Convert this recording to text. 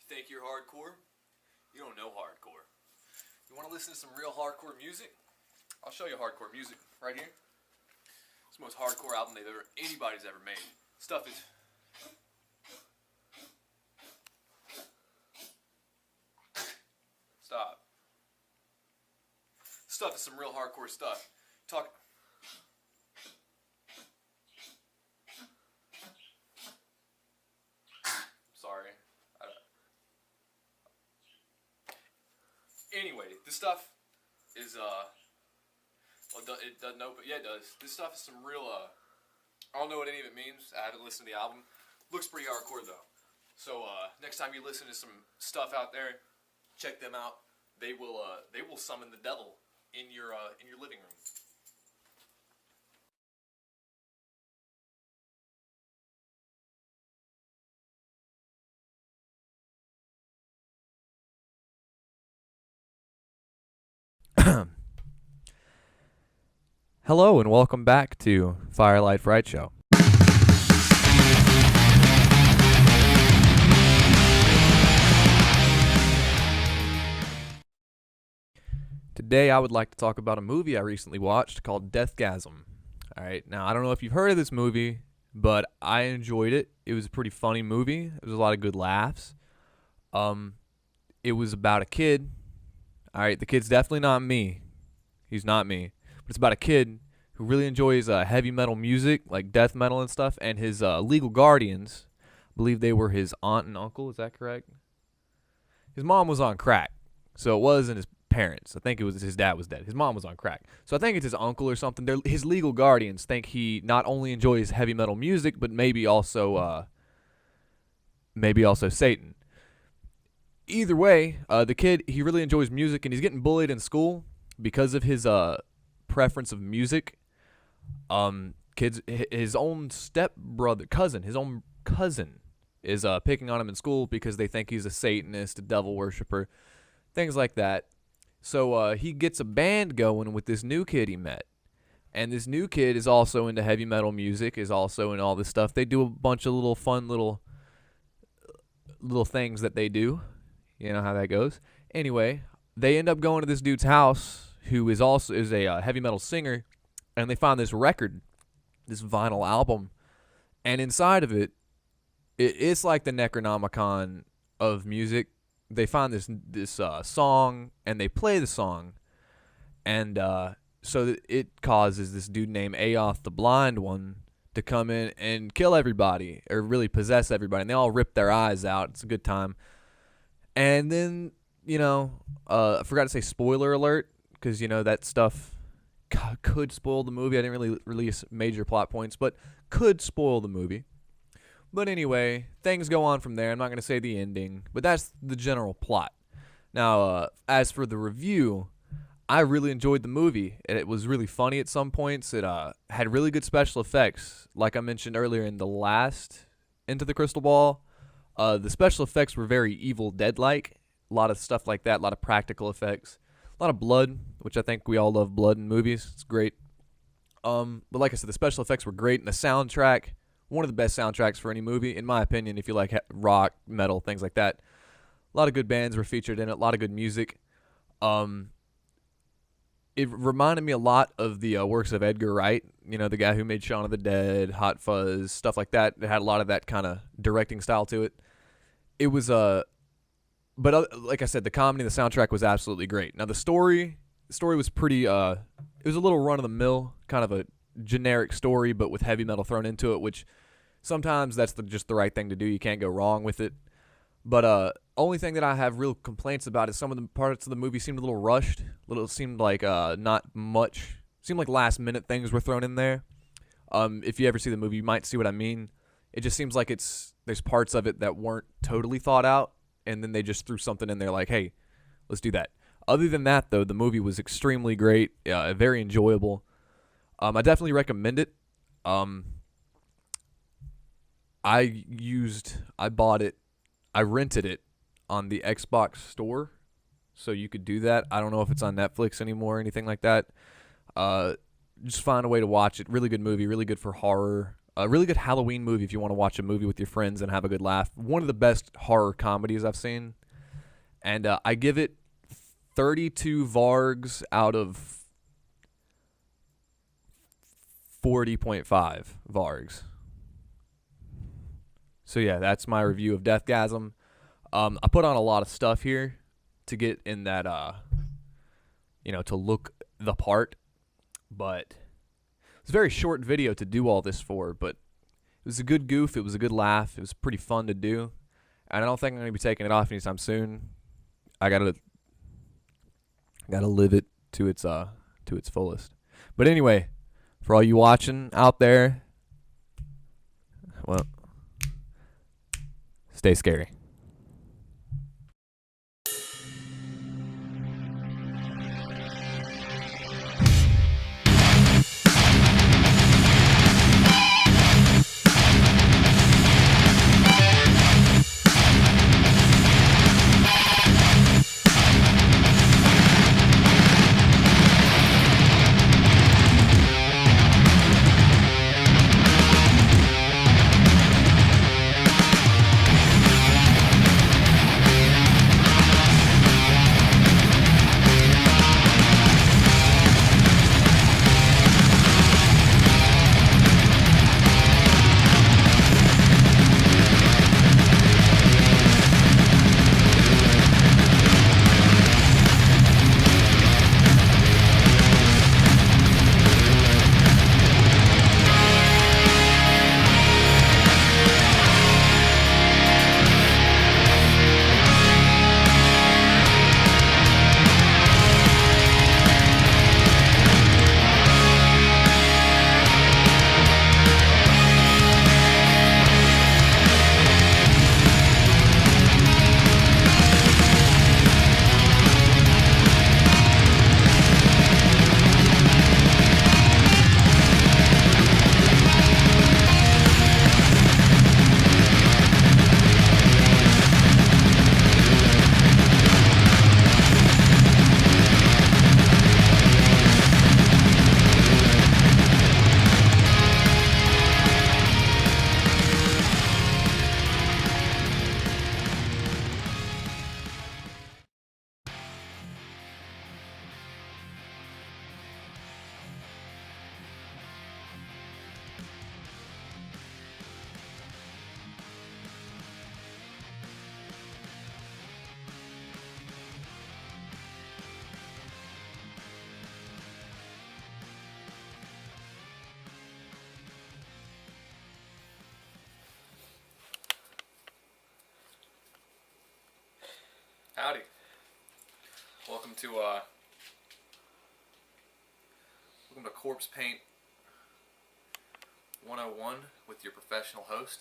Think you're hardcore? You don't know hardcore. You want to listen to some real hardcore music? I'll show you hardcore music right here. It's the most hardcore album anybody's ever made. Stuff is... Stop. Stuff is some real hardcore stuff. Sorry. Anyway, this stuff is well, it doesn't know, but yeah, it does. This stuff is some real I don't know what any of it means. I haven't listened to the album. Looks pretty hardcore though. So next time you listen to some stuff out there, check them out. They will summon the devil in your living room. Hello and welcome back to Firelight Fright Show. Today I would like to talk about a movie I recently watched called Deathgasm. Alright, now I don't know if you've heard of this movie, but I enjoyed it. It was a pretty funny movie. There was a lot of good laughs. It was about a kid. Alright, the kid's definitely not me. He's not me. But it's about a kid who really enjoys heavy metal music, like death metal and stuff, and his legal guardians, I believe they were his aunt and uncle, is that correct? His mom was on crack, so it wasn't his parents. I think it was his dad was dead. His mom was on crack. So I think it's his uncle or something. His legal guardians think he not only enjoys heavy metal music, but maybe also Satan. Either way, the kid, he really enjoys music, and he's getting bullied in school because of his preference of music. His own his own cousin is picking on him in school because they think he's a Satanist, a devil worshiper, things like that. So he gets a band going with this new kid he met. And this new kid is also into heavy metal music, is also in all this stuff. They do a bunch of little fun little things that they do. You know how that goes. Anyway, they end up going to this dude's house who is a heavy metal singer, and they find this record, this vinyl album, and inside of it's like the Necronomicon of music. They find this song, and they play the song, and so it causes this dude named Aoth the Blind One to come in and kill everybody, or really possess everybody, and they all rip their eyes out. It's a good time. And then, I forgot to say spoiler alert, because, that stuff could spoil the movie. I didn't really release major plot points, but could spoil the movie. But anyway, things go on from there. I'm not going to say the ending, but that's the general plot. Now, as for the review, I really enjoyed the movie. It was really funny at some points. It had really good special effects. Like I mentioned earlier in the last Into the Crystal Ball, the special effects were very Evil Dead-like. A lot of stuff like that, a lot of practical effects. A lot of blood, which I think we all love blood in movies. It's great. But like I said, the special effects were great, and the soundtrack, one of the best soundtracks for any movie, in my opinion, if you like rock, metal, things like that. A lot of good bands were featured in it, a lot of good music. It reminded me a lot of the works of Edgar Wright, the guy who made Shaun of the Dead, Hot Fuzz, stuff like that. It had a lot of that kind of directing style to it. It was but like I said, the comedy, the soundtrack was absolutely great. Now the story was pretty. It was a little run of the mill, kind of a generic story, but with heavy metal thrown into it, which sometimes that's just the right thing to do. You can't go wrong with it. But only thing that I have real complaints about is some of the parts of the movie seemed a little rushed. Seemed like not much. Seemed like last minute things were thrown in there. If you ever see the movie, you might see what I mean. It just seems like there's parts of it that weren't totally thought out, and then they just threw something in there like, hey, let's do that. Other than that, though, the movie was extremely great, very enjoyable. I definitely recommend it. I rented it on the Xbox store, so you could do that. I don't know if it's on Netflix anymore or anything like that. Just find a way to watch it. Really good movie, really good for horror. A really good Halloween movie if you want to watch a movie with your friends and have a good laugh. One of the best horror comedies I've seen. And I give it 32 Vargs out of 40.5 Vargs. So yeah, that's my review of Deathgasm. I put on a lot of stuff here to get in that, to look the part. But it's a very short video to do all this for, but it was a good goof. It was a good laugh. It was pretty fun to do. And I don't think I'm going to be taking it off anytime soon. I gotta live it to its fullest. But anyway, for all you watching out there, well, stay scary. Howdy. Welcome to Corpse Paint 101 with your professional host.